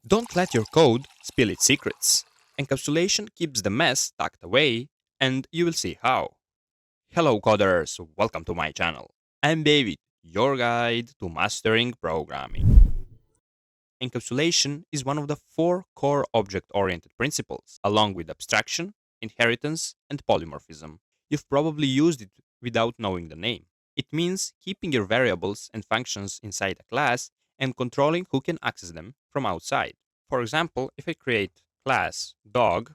Don't let your code spill its secrets. Encapsulation keeps the mess tucked away, and you will see how. Hello coders, welcome to my channel. I'm David, your guide to mastering programming. Encapsulation is one of the four core object-oriented principles, along with abstraction, inheritance, and polymorphism. You've probably used it without knowing the name. It means keeping your variables and functions inside a class and controlling who can access them from outside. For example, if I create class dog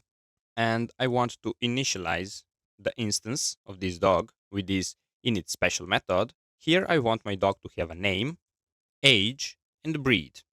and I want to initialize the instance of this dog with this init special method, here I want my dog to have a name, age, and breed.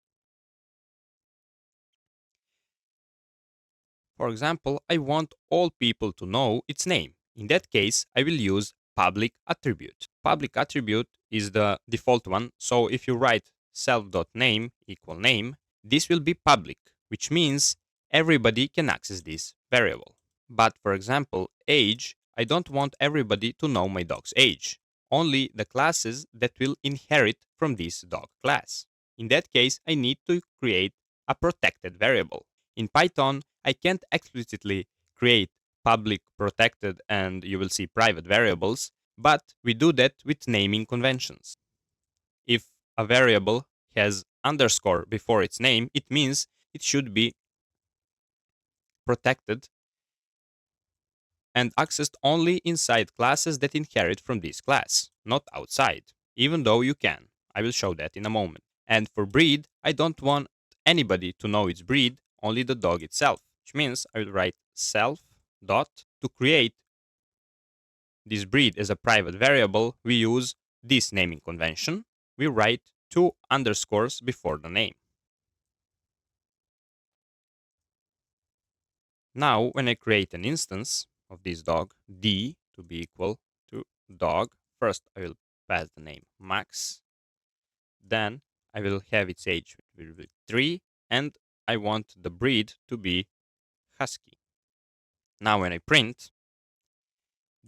For example, I want all people to know its name. In that case, I will use public attribute. Public attribute is the default one, so if you write self.name equal name, this will be public, which means everybody can access this variable. But for example, age, I don't want everybody to know my dog's age, only the classes that will inherit from this dog class. In that case, I need to create a protected variable. In Python, I can't explicitly create public, protected, and you will see private variables, but we do that with naming conventions. If a variable has underscore before its name, it means it should be protected and accessed only inside classes that inherit from this class, not outside, even though you can. I will show that in a moment. And for breed, I don't want anybody to know its breed, only the dog itself, which means I will write self dot to create this breed as a private variable. We use this naming convention. We write two underscores before the name. Now, when I create an instance of this dog, d to be equal to dog, first I will pass the name Max, then I will have its age will be 3, and I want the breed to be Husky. Now when I print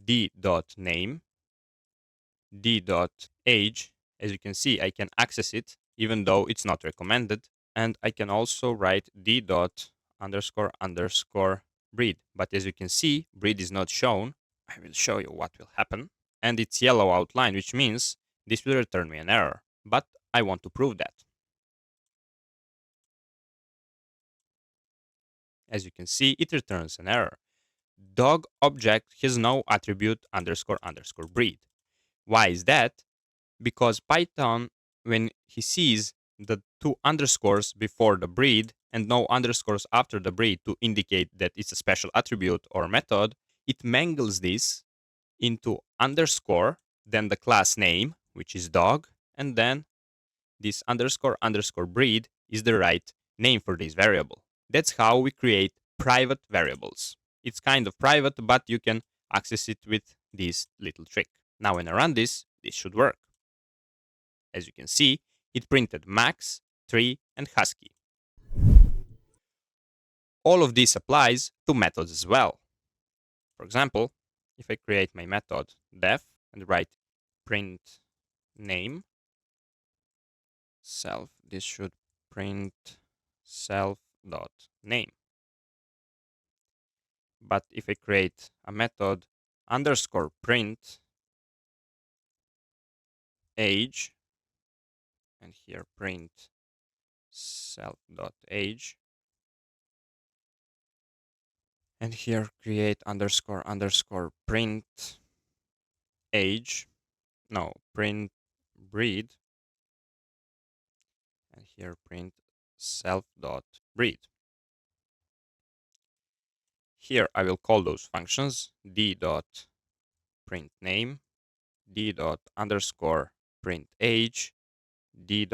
d.name, d.age, as you can see, I can access it even though it's not recommended, and I can also write d.__breed. But as you can see, breed is not shown. I will show you what will happen. And it's yellow outline, which means this will return me an error. But I want to prove that. As you can see, it returns an error. Dog object has no attribute ___ breed. Why is that? Because Python, when he sees the two underscores before the breed and no underscores after the breed to indicate that it's a special attribute or method, it mangles this into underscore, then the class name, which is dog, and then this ___ breed is the right name for this variable. That's how we create private variables. It's kind of private, but you can access it with this little trick. Now when I run this should work. As you can see, it printed Max, 3, and Husky. All of this applies to methods as well. For example, if I create my method def and write print name self, this should print self.name. But if I create a method _print age, and here print self.age, and here create __print age, no, print breed, and here print self.breed. Here I will call those functions d.printName, d._print age, d.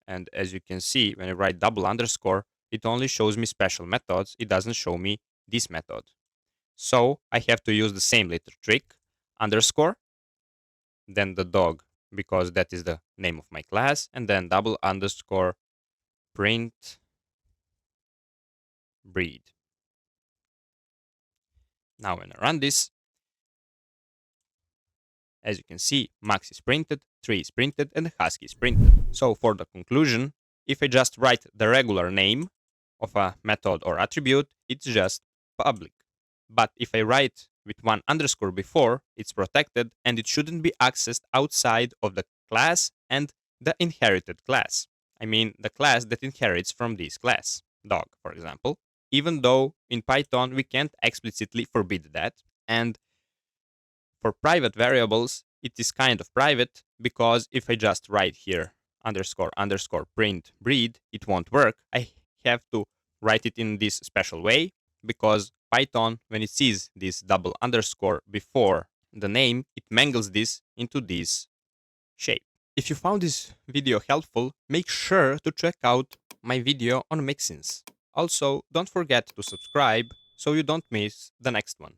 And as you can see, when I write double underscore, it only shows me special methods. It doesn't show me this method. So I have to use the same little trick, underscore, then the dog, because that is the name of my class, and then double underscore print breed. Now when I run this, as you can see, Max is printed, 3 is printed, and Husky is printed. So for the conclusion, if I just write the regular name, of a method or attribute, it's just public. But if I write with one underscore before, it's protected and it shouldn't be accessed outside of the class and the inherited class. I mean, the class that inherits from this class, dog, for example. Even though in Python we can't explicitly forbid that. And for private variables, it is kind of private because if I just write here underscore underscore print breed, it won't work. I have to write it in this special way because Python, when it sees this double underscore before the name, it mangles this into this shape. If you found this video helpful, make sure to check out my video on mixins. Also, don't forget to subscribe so you don't miss the next one.